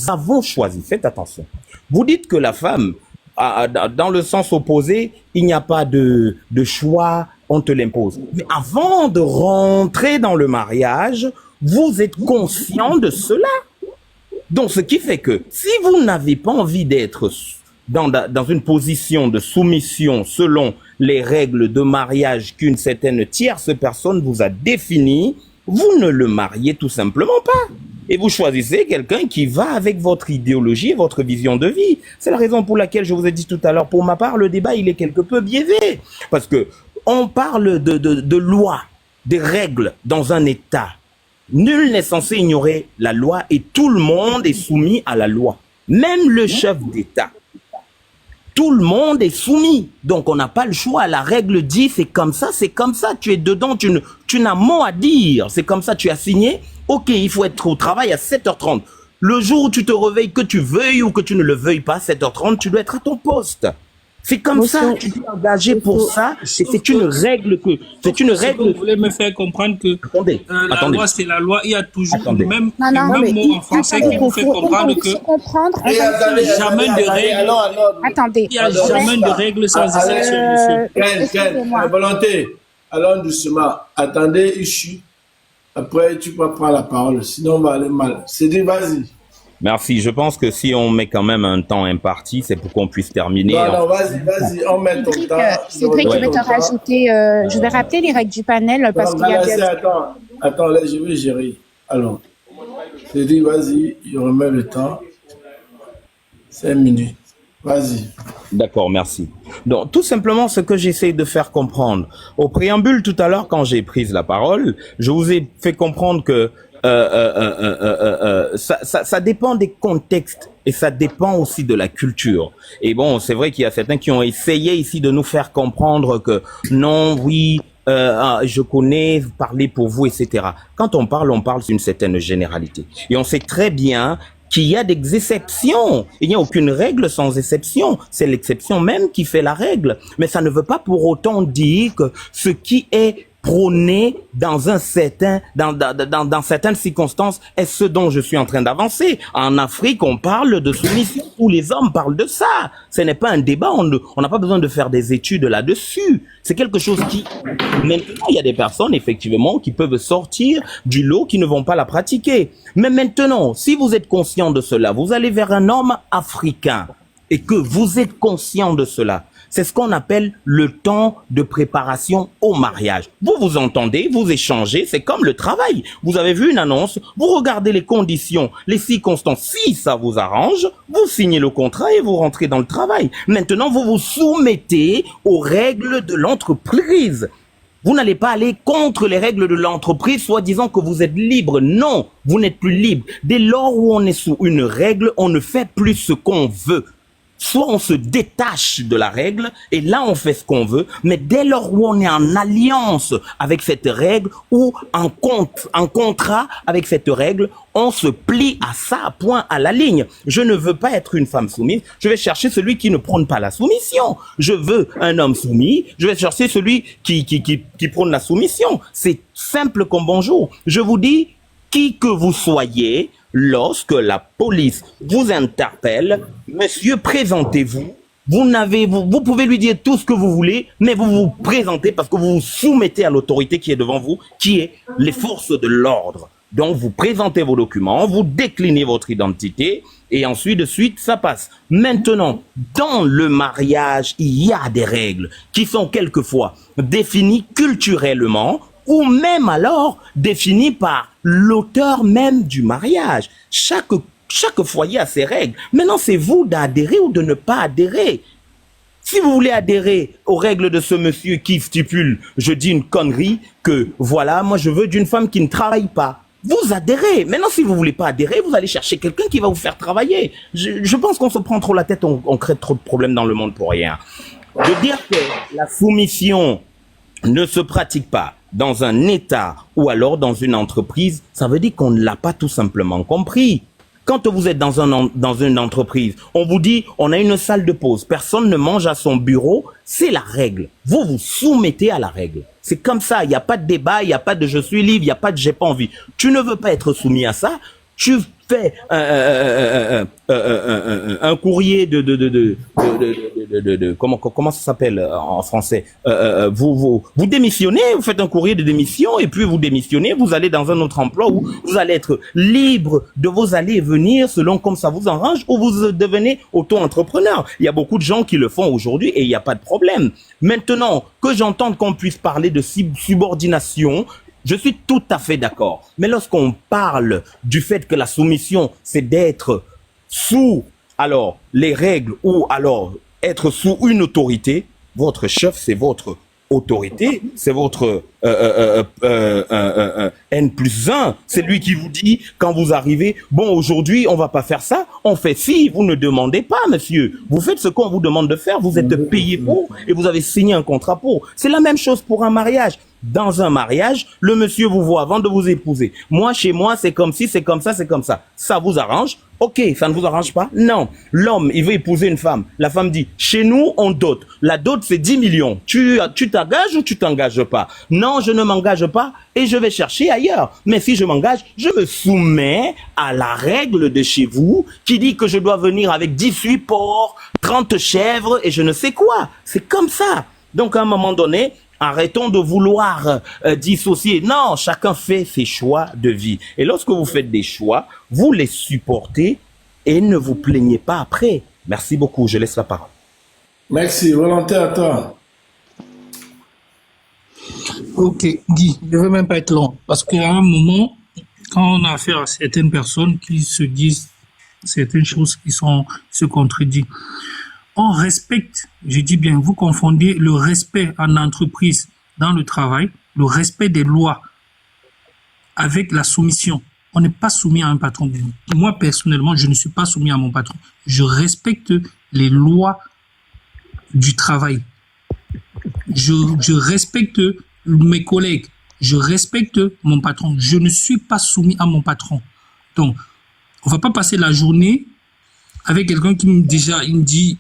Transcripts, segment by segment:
avons choisi, faites attention. Vous dites que la femme, dans le sens opposé, il n'y a pas de choix, on te l'impose. Mais avant de rentrer dans le mariage, vous êtes conscient de cela. Donc, ce qui fait que si vous n'avez pas envie d'être dans une position de soumission selon les règles de mariage qu'une certaine tierce personne vous a définies, vous ne le mariez tout simplement pas. Et vous choisissez quelqu'un qui va avec votre idéologie, votre vision de vie. C'est la raison pour laquelle je vous ai dit tout à l'heure, pour ma part, le débat, il est quelque peu biaisé. Parce que on parle de loi, des règles dans un État. Nul n'est censé ignorer la loi et tout le monde est soumis à la loi. Même le chef d'État. Tout le monde est soumis. Donc, on n'a pas le choix. La règle dit, c'est comme ça, c'est comme ça. Tu es dedans, tu n'as mot à dire. C'est comme ça, tu as signé. Ok, il faut être au travail à 7h30. Le jour où tu te réveilles, que tu veuilles ou que tu ne le veuilles pas, 7h30, tu dois être à ton poste. C'est comme ça, tu es engagé pour ça. C'est une règle que... C'est une règle... Vous voulez me faire comprendre que la loi, c'est la loi. Il y a toujours le même mot en français qui vous fait comprendre que il n'y a jamais de règles. Attendez. Il n'y a jamais de règles sans exception, monsieur. Volonté, allons doucement. Attendez, Ichu. Après, tu peux prendre la parole. Sinon, on va aller mal. C'est dit, vas-y. Merci. Je pense que si on met quand même un temps imparti, c'est pour qu'on puisse terminer. Non, vas-y, on met ton temps. Cédric, je vais te rajouter, je vais rappeler les règles du panel parce qu'il y a... Attends, là, je vais gérer. Alors, Cédric, vas-y, il remet le temps. 5 minutes. Vas-y. D'accord, merci. Donc, tout simplement, ce que j'essaie de faire comprendre. Au préambule, tout à l'heure, quand j'ai pris la parole, je vous ai fait comprendre que ça dépend des contextes et ça dépend aussi de la culture. Et bon, c'est vrai qu'il y a certains qui ont essayé ici de nous faire comprendre que non, oui, je connais, parler pour vous, etc. Quand on parle d'une certaine généralité. Et on sait très bien qu'il y a des exceptions. Il n'y a aucune règle sans exception. C'est l'exception même qui fait la règle. Mais ça ne veut pas pour autant dire que ce qui est prôné dans certaines circonstances est ce dont je suis en train d'avancer. En Afrique, on parle de soumission. Tous les hommes parlent de ça. Ce n'est pas un débat. On n'a pas besoin de faire des études là-dessus. C'est quelque chose qui... Maintenant, il y a des personnes, effectivement, qui peuvent sortir du lot, qui ne vont pas la pratiquer. Mais maintenant, si vous êtes conscient de cela, vous allez vers un homme africain et que vous êtes conscient de cela, c'est ce qu'on appelle le temps de préparation au mariage. Vous vous entendez, vous échangez, c'est comme le travail. Vous avez vu une annonce, vous regardez les conditions, les circonstances. Si ça vous arrange, vous signez le contrat et vous rentrez dans le travail. Maintenant, vous vous soumettez aux règles de l'entreprise. Vous n'allez pas aller contre les règles de l'entreprise, soi-disant que vous êtes libre. Non, vous n'êtes plus libre. Dès lors où on est sous une règle, on ne fait plus ce qu'on veut. Soit on se détache de la règle et là on fait ce qu'on veut, mais dès lors où on est en alliance avec cette règle ou en contrat avec cette règle, on se plie à ça, point à la ligne. Je ne veux pas être une femme soumise, je vais chercher celui qui ne prône pas la soumission. Je veux un homme soumis, je vais chercher celui qui prône la soumission. C'est simple comme bonjour. Je vous dis, qui que vous soyez, lorsque la police vous interpelle, monsieur, présentez-vous. Vous pouvez lui dire tout ce que vous voulez, mais vous vous présentez parce que vous vous soumettez à l'autorité qui est devant vous, qui est les forces de l'ordre. Donc, vous présentez vos documents, vous déclinez votre identité et ensuite de suite, ça passe. Maintenant, dans le mariage, il y a des règles qui sont quelquefois définies culturellement ou même alors défini par l'auteur même du mariage. Chaque foyer a ses règles. Maintenant, c'est vous d'adhérer ou de ne pas adhérer. Si vous voulez adhérer aux règles de ce monsieur qui stipule, je dis une connerie, que voilà, moi je veux d'une femme qui ne travaille pas, vous adhérez. Maintenant, si vous voulez pas adhérer, vous allez chercher quelqu'un qui va vous faire travailler. Je pense qu'on se prend trop la tête, on crée trop de problèmes dans le monde pour rien. De dire que la soumission ne se pratique pas dans un État ou alors dans une entreprise, ça veut dire qu'on ne l'a pas tout simplement compris. Quand vous êtes dans une entreprise, on vous dit, on a une salle de pause, personne ne mange à son bureau, c'est la règle. Vous vous soumettez à la règle. C'est comme ça, il n'y a pas de débat, il n'y a pas de je suis libre, il n'y a pas de j'ai pas envie. Tu ne veux pas être soumis à ça, tu fait un courrier comment ça s'appelle en français, vous démissionnez, vous faites un courrier de démission et puis vous démissionnez, vous allez dans un autre emploi où vous allez être libre de vos aller et venir selon comme ça vous arrange, ou vous devenez auto-entrepreneur. Il y a beaucoup de gens qui le font aujourd'hui et il n'y a pas de problème. Maintenant, que j'entende qu'on puisse parler de subordination, je suis tout à fait d'accord. Mais lorsqu'on parle du fait que la soumission, c'est d'être sous, alors, les règles ou alors être sous une autorité, votre chef, c'est votre autorité, c'est votre N+1, c'est lui qui vous dit quand vous arrivez, bon aujourd'hui on va pas faire ça, on fait ci, vous ne demandez pas monsieur, vous faites ce qu'on vous demande de faire, vous êtes payé pour et vous avez signé un contrat pour. C'est la même chose pour un mariage. Dans un mariage, le monsieur vous voit avant de vous épouser. Moi, chez moi, c'est comme si, c'est comme ça, c'est comme ça. Ça vous arrange? Ok, ça ne vous arrange pas? Non. L'homme, il veut épouser une femme. La femme dit, chez nous, on dote. La dot, c'est 10 millions. Tu t'engages ou tu t'engages pas? Non, je ne m'engage pas et je vais chercher ailleurs. Mais si je m'engage, je me soumets à la règle de chez vous qui dit que je dois venir avec 18 porcs, 30 chèvres et je ne sais quoi. C'est comme ça. Donc, à un moment donné, arrêtons de vouloir dissocier. Non, chacun fait ses choix de vie. Et lorsque vous faites des choix, vous les supportez et ne vous plaignez pas après. Merci beaucoup. Je laisse la parole. Merci. Volontaire à toi. Ok, Guy, je ne veux même pas être long. Parce qu'à un moment, quand on a affaire à certaines personnes qui se disent certaines choses qui se contredisent, on respecte, je dis bien, vous confondez le respect en entreprise, dans le travail, le respect des lois avec la soumission. On n'est pas soumis à un patron. Moi, personnellement, je ne suis pas soumis à mon patron. Je respecte les lois du travail. Je respecte mes collègues. Je respecte mon patron. Je ne suis pas soumis à mon patron. Donc, on va pas passer la journée avec quelqu'un qui me dit,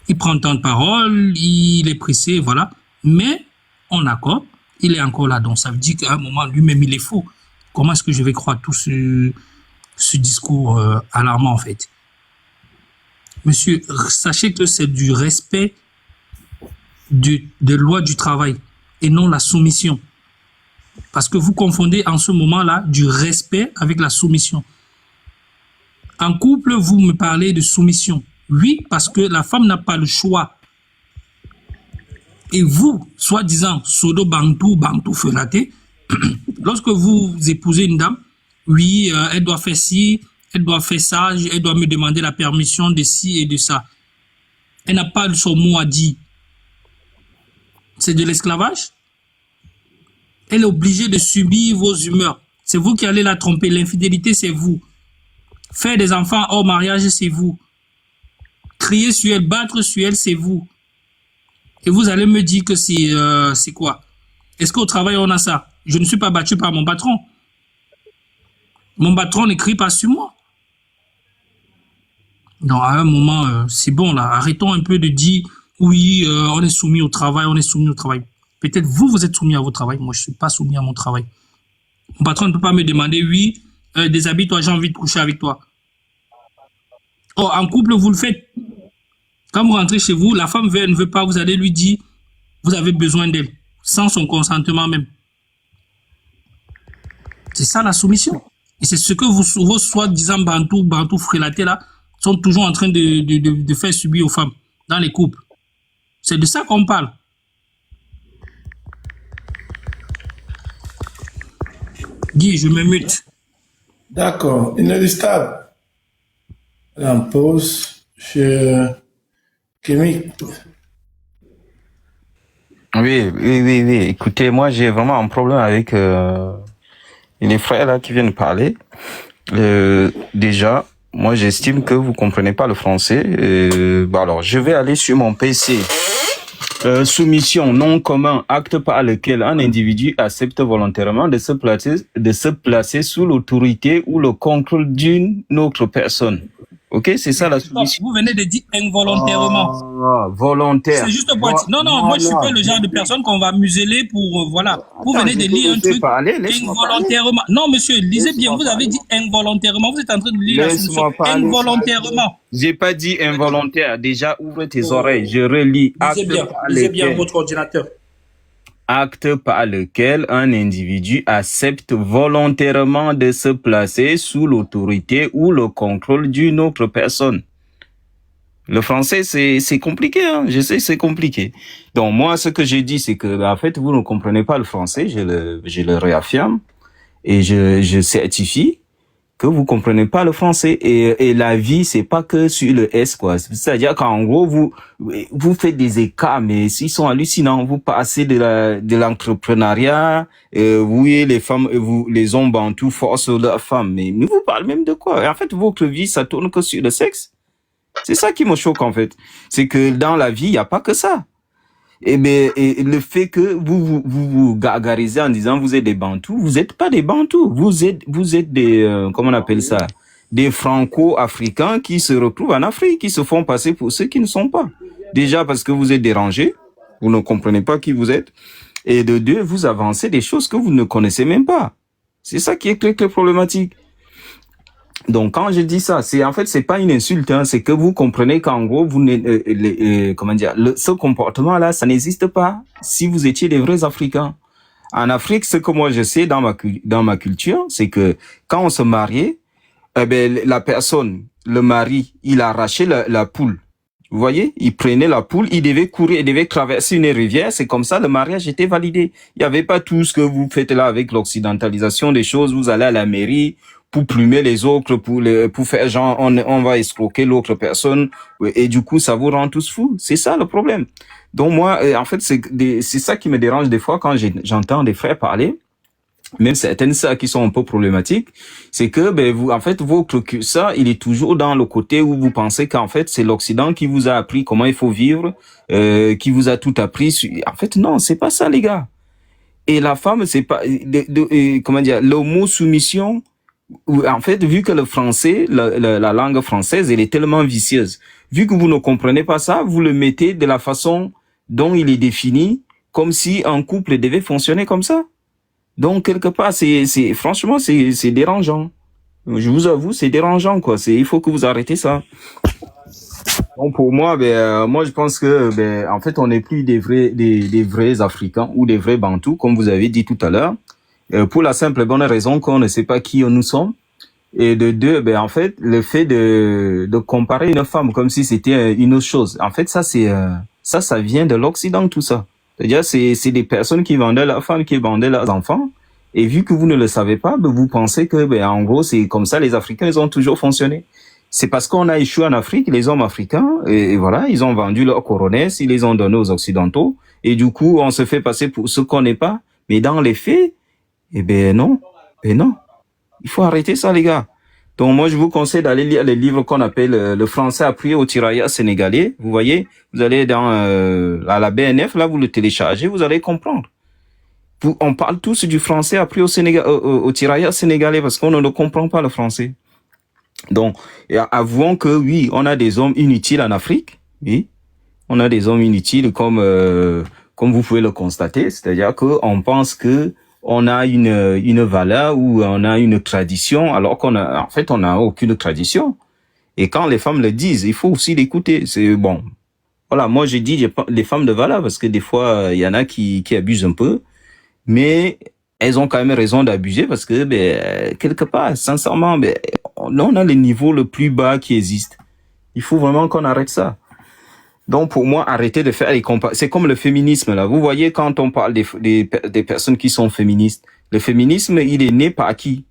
il prend tant de parole, il est pressé, voilà. Mais on accorde, il est encore là. Donc ça veut dire qu'à un moment, lui-même, il est faux. Comment est-ce que je vais croire tout ce discours alarmant, en fait? Monsieur, sachez que c'est du respect des lois du travail et non la soumission. Parce que vous confondez en ce moment-là du respect avec la soumission. En couple, vous me parlez de soumission. Oui, parce que la femme n'a pas le choix. Et vous, soi-disant, sodo bantou felaté, lorsque vous épousez une dame, oui, elle doit faire ci, elle doit faire ça, elle doit me demander la permission de ci et de ça. Elle n'a pas son mot à dire. C'est de l'esclavage. Elle est obligée de subir vos humeurs. C'est vous qui allez la tromper. L'infidélité, c'est vous. Faire des enfants hors mariage, c'est vous. Crier sur elle, battre sur elle, c'est vous. Et vous allez me dire que c'est quoi? Est-ce qu'au travail, on a ça? Je ne suis pas battu par mon patron. Mon patron ne crie pas sur moi. Non, à un moment, c'est bon là. Arrêtons un peu de dire, oui, on est soumis au travail, on est soumis au travail. Peut-être vous êtes soumis à votre travail. Moi, je ne suis pas soumis à mon travail. Mon patron ne peut pas me demander, oui, déshabille-toi, j'ai envie de coucher avec toi. Oh, en couple, vous le faites. Quand vous rentrez chez vous, la femme veut, elle ne veut pas, vous allez lui dire, vous avez besoin d'elle, sans son consentement même. C'est ça la soumission. Et c'est ce que vos soi-disant bantou frélatés là, sont toujours en train de faire subir aux femmes dans les couples. C'est de ça qu'on parle. Guy, je me mute. D'accord. Inélistable. En pause chez Kémy. Oui. Écoutez, moi, j'ai vraiment un problème avec les frères là qui viennent parler. Déjà, moi, j'estime que vous comprenez pas le français. Alors, je vais aller sur mon PC. Soumission, nom commun, acte par lequel un individu accepte volontairement de se placer sous l'autorité ou le contrôle d'une autre personne. Ok, c'est ça la soumission. Vous venez de dire involontairement. Ah, volontaire. C'est juste pour être... Non, moi, je suis pas le genre de personne qu'on va museler pour... voilà. Vous venez de lire un truc involontairement. Non, monsieur, lisez bien. Vous avez dit involontairement. Vous êtes en train de lire la solution involontairement. J'ai pas dit involontaire. Déjà, ouvre tes oreilles. Je relis. Lisez bien votre ordinateur. Acte par lequel un individu accepte volontairement de se placer sous l'autorité ou le contrôle d'une autre personne. Le français, c'est compliqué, hein. Je sais, c'est compliqué. Donc, moi, ce que j'ai dit, c'est que, en fait, vous ne comprenez pas le français, je le réaffirme, et je certifie que vous comprenez pas le français. Et la vie, c'est pas que sur le S, quoi. C'est-à-dire qu'en gros, vous faites des écarts, mais ils sont hallucinants. Vous passez de l'entrepreneuriat, oui, les femmes, les hommes bantous forcent leurs femmes. Mais vous parlez même de quoi? En fait, votre vie, ça tourne que sur le sexe. C'est ça qui me choque, en fait. C'est que dans la vie, il n'y a pas que ça. Et le fait que vous gargarisez en disant vous êtes des Bantous, vous n'êtes pas des Bantous. Vous êtes des, comment on appelle ça? Des Franco-Africains qui se retrouvent en Afrique, qui se font passer pour ceux qui ne sont pas. Déjà parce que vous êtes dérangés, vous ne comprenez pas qui vous êtes. Et de deux, vous avancez des choses que vous ne connaissez même pas. C'est ça qui est très, très problématique. Donc quand je dis ça, c'est pas une insulte, hein, c'est que vous comprenez qu'en gros ce comportement là, ça n'existe pas si vous étiez des vrais Africains. En Afrique, ce que moi je sais dans ma culture, c'est que quand on se mariait, la personne, le mari, il arrachait la poule. Vous voyez, il prenait la poule, il devait courir, il devait traverser une rivière, c'est comme ça le mariage était validé. Il n'y avait pas tout ce que vous faites là avec l'occidentalisation des choses, vous allez à la mairie pour plumer les autres, pour faire genre on va escroquer l'autre personne, et du coup ça vous rend tous fous. C'est ça le problème. Donc moi, en fait, c'est ça qui me dérange des fois quand j'entends des frères parler, même certaines sœurs qui sont un peu problématiques, c'est que vous, en fait, votre curseur, il est toujours dans le côté où vous pensez qu'en fait c'est l'Occident qui vous a appris comment il faut vivre, qui vous a tout appris. En fait, non, c'est pas ça, les gars. Et la femme, c'est pas comment dire, le mot soumission. En fait, vu que le français, la langue française, elle est tellement vicieuse, vu que vous ne comprenez pas ça, vous le mettez de la façon dont il est défini, comme si un couple devait fonctionner comme ça. Donc, quelque part, franchement, c'est dérangeant. Je vous avoue, c'est dérangeant, quoi. Il faut que vous arrêtez ça. Donc, pour moi, moi, je pense que, en fait, on n'est plus des vrais Africains ou des vrais Bantous, comme vous avez dit tout à l'heure. Pour la simple et bonne raison qu'on ne sait pas qui nous sommes. Et de deux, en fait, le fait de comparer une femme comme si c'était une autre chose. En fait, ça vient de l'Occident, tout ça. C'est-à-dire, c'est des personnes qui vendaient leurs femmes, qui vendaient leurs enfants. Et vu que vous ne le savez pas, vous pensez que, en gros, c'est comme ça, les Africains, ils ont toujours fonctionné. C'est parce qu'on a échoué en Afrique, les hommes africains, et voilà, ils ont vendu leur coronesse, ils les ont donnés aux Occidentaux. Et du coup, on se fait passer pour ce qu'on n'est pas. Mais dans les faits, non. Il faut arrêter ça, les gars. Donc, moi, je vous conseille d'aller lire les livres qu'on appelle le français appris aux tirailleurs sénégalais. Vous voyez, vous allez à la BNF, là, vous le téléchargez, vous allez comprendre. On parle tous du français appris aux tirailleurs sénégalais parce qu'on ne comprend pas le français. Donc, avouons que oui, on a des hommes inutiles en Afrique. Oui, on a des hommes inutiles comme vous pouvez le constater. C'est-à-dire qu'on pense que on a une valeur ou on a une tradition, alors on n'a aucune tradition. Et quand les femmes le disent, il faut aussi l'écouter. C'est bon. Voilà, moi j'ai dit les femmes de valeur parce que des fois il y en a qui abusent un peu, mais elles ont quand même raison d'abuser parce que quelque part, sincèrement, on a le niveau le plus bas qui existe. Il faut vraiment qu'on arrête ça. Donc, pour moi, arrêtez de faire les comparaisons. C'est comme le féminisme, là. Vous voyez, quand on parle des personnes qui sont féministes, le féminisme, il est né par qui?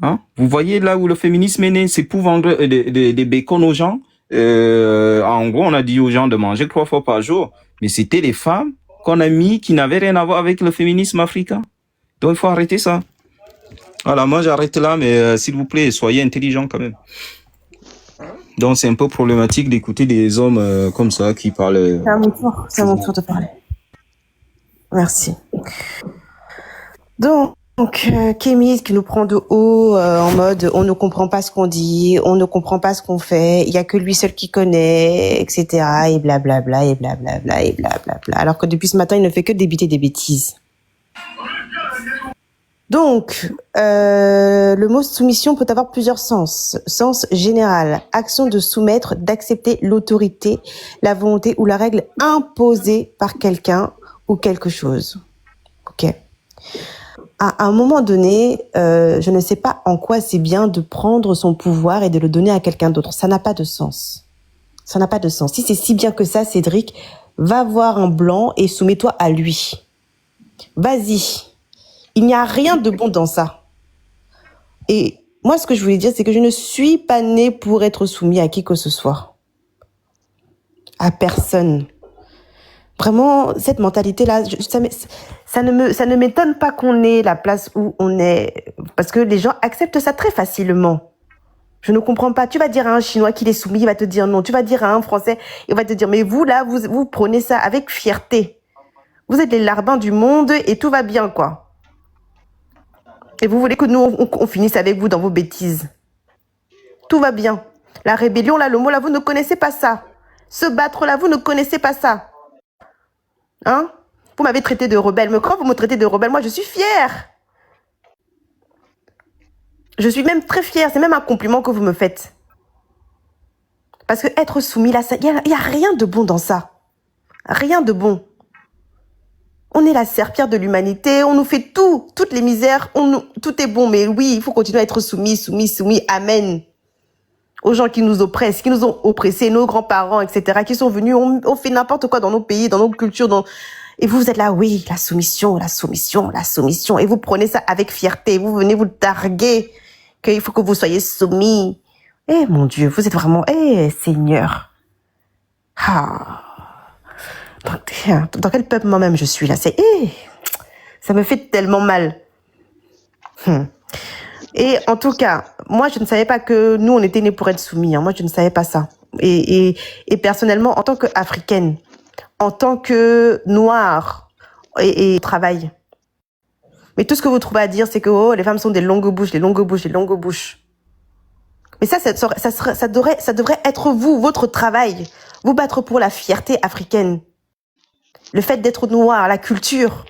Hein? Vous voyez là où le féminisme est né? C'est pour vendre des bacon aux gens. En gros, on a dit aux gens de manger 3 fois par jour. Mais c'était les femmes qu'on a mis qui n'avaient rien à voir avec le féminisme africain. Donc, il faut arrêter ça. Voilà, moi, j'arrête là, mais s'il vous plaît, soyez intelligents quand même. Donc, c'est un peu problématique d'écouter des hommes comme ça qui parlent. C'est à mon tour de parler. Merci. Donc, Donc, Kémy qui nous prend de haut en mode on ne comprend pas ce qu'on dit, on ne comprend pas ce qu'on fait, il y a que lui seul qui connaît, etc. Et blablabla, et blablabla, et blablabla. Alors que depuis ce matin, il ne fait que débiter des bêtises. Donc, le mot soumission peut avoir plusieurs sens. Sens général, action de soumettre, d'accepter l'autorité, la volonté ou la règle imposée par quelqu'un ou quelque chose. Ok. À un moment donné, je ne sais pas en quoi c'est bien de prendre son pouvoir et de le donner à quelqu'un d'autre. Ça n'a pas de sens. Ça n'a pas de sens. Si c'est si bien que ça, Cédric, va voir un blanc et soumets-toi à lui. Vas-y. Il n'y a rien de bon dans ça. Et moi, ce que je voulais dire, c'est que je ne suis pas née pour être soumise à qui que ce soit. À personne. Vraiment, cette mentalité-là, ça ne m'étonne pas qu'on ait la place où on est. Parce que les gens acceptent ça très facilement. Je ne comprends pas. Tu vas dire à un Chinois qu'il est soumis, il va te dire non. Tu vas dire à un Français, il va te dire, mais vous, là, vous prenez ça avec fierté. Vous êtes les larbins du monde et tout va bien, quoi. Et vous voulez que nous, on finisse avec vous dans vos bêtises. Tout va bien. La rébellion, là, le mot, là, vous ne connaissez pas ça. Se battre, là, vous ne connaissez pas ça. Hein? Vous m'avez traité de rebelle. Mais quand vous me traitez de rebelle, moi, je suis fière. Je suis même très fière. C'est même un compliment que vous me faites. Parce que être soumis, là, il n'y a rien de bon dans ça. Rien de bon. On est la serpillère de l'humanité. On nous fait tout. Toutes les misères. Tout est bon. Mais oui, il faut continuer à être soumis. Amen. Aux gens qui nous oppressent, qui nous ont oppressés, nos grands-parents, etc., qui sont venus, ont fait n'importe quoi dans nos pays, dans nos cultures. Et vous êtes là, oui, la soumission. Et vous prenez ça avec fierté. Vous venez vous targuer qu'il faut que vous soyez soumis. Eh, mon Dieu, vous êtes vraiment, Seigneur. Ah. Dans quel peuple moi-même je suis là? Ça me fait tellement mal. Et en tout cas, moi, je ne savais pas que nous, on était nés pour être soumis. Hein. Moi, je ne savais pas ça. Et personnellement, en tant qu'Africaine, en tant que Noire, et travail. Mais tout ce que vous trouvez à dire, c'est que les femmes sont des longues bouches. Mais ça devrait être vous, votre travail. Vous battre pour la fierté africaine. Le fait d'être noir, la culture.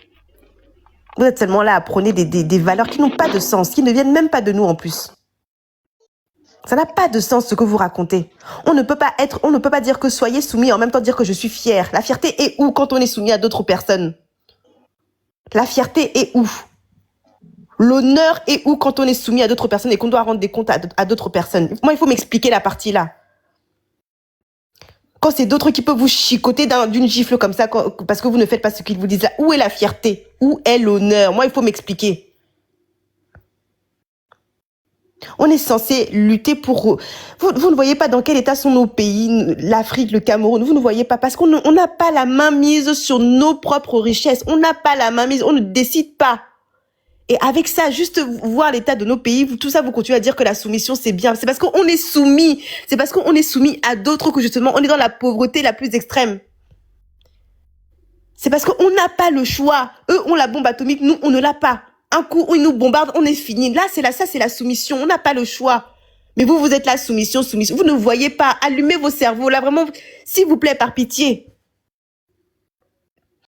Vous êtes seulement là à prôner des valeurs qui n'ont pas de sens, qui ne viennent même pas de nous en plus. Ça n'a pas de sens ce que vous racontez. On ne peut pas dire que soyez soumis et en même temps dire que je suis fière. La fierté est où quand on est soumis à d'autres personnes? La fierté est où? L'honneur est où quand on est soumis à d'autres personnes et qu'on doit rendre des comptes à d'autres personnes? Moi, il faut m'expliquer la partie là. Quand c'est d'autres qui peuvent vous chicoter d'une gifle comme ça parce que vous ne faites pas ce qu'ils vous disent là, où est la fierté? Où est l'honneur? Moi, il faut m'expliquer. On est censé lutter pour... Vous ne voyez pas dans quel état sont nos pays, l'Afrique, le Cameroun. Vous ne voyez pas parce qu'on n'a pas la main mise sur nos propres richesses. On n'a pas la main mise, on ne décide pas. Et avec ça, juste voir l'état de nos pays, tout ça, vous continuez à dire que la soumission, c'est bien. C'est parce qu'on est soumis. C'est parce qu'on est soumis à d'autres que justement, on est dans la pauvreté la plus extrême. C'est parce qu'on n'a pas le choix. Eux ont la bombe atomique, nous, on ne l'a pas. Un coup où ils nous bombardent, on est fini. Là, ça, c'est la soumission. On n'a pas le choix. Mais vous êtes là, soumission. Vous ne voyez pas. Allumez vos cerveaux. Là, vraiment, s'il vous plaît, par pitié.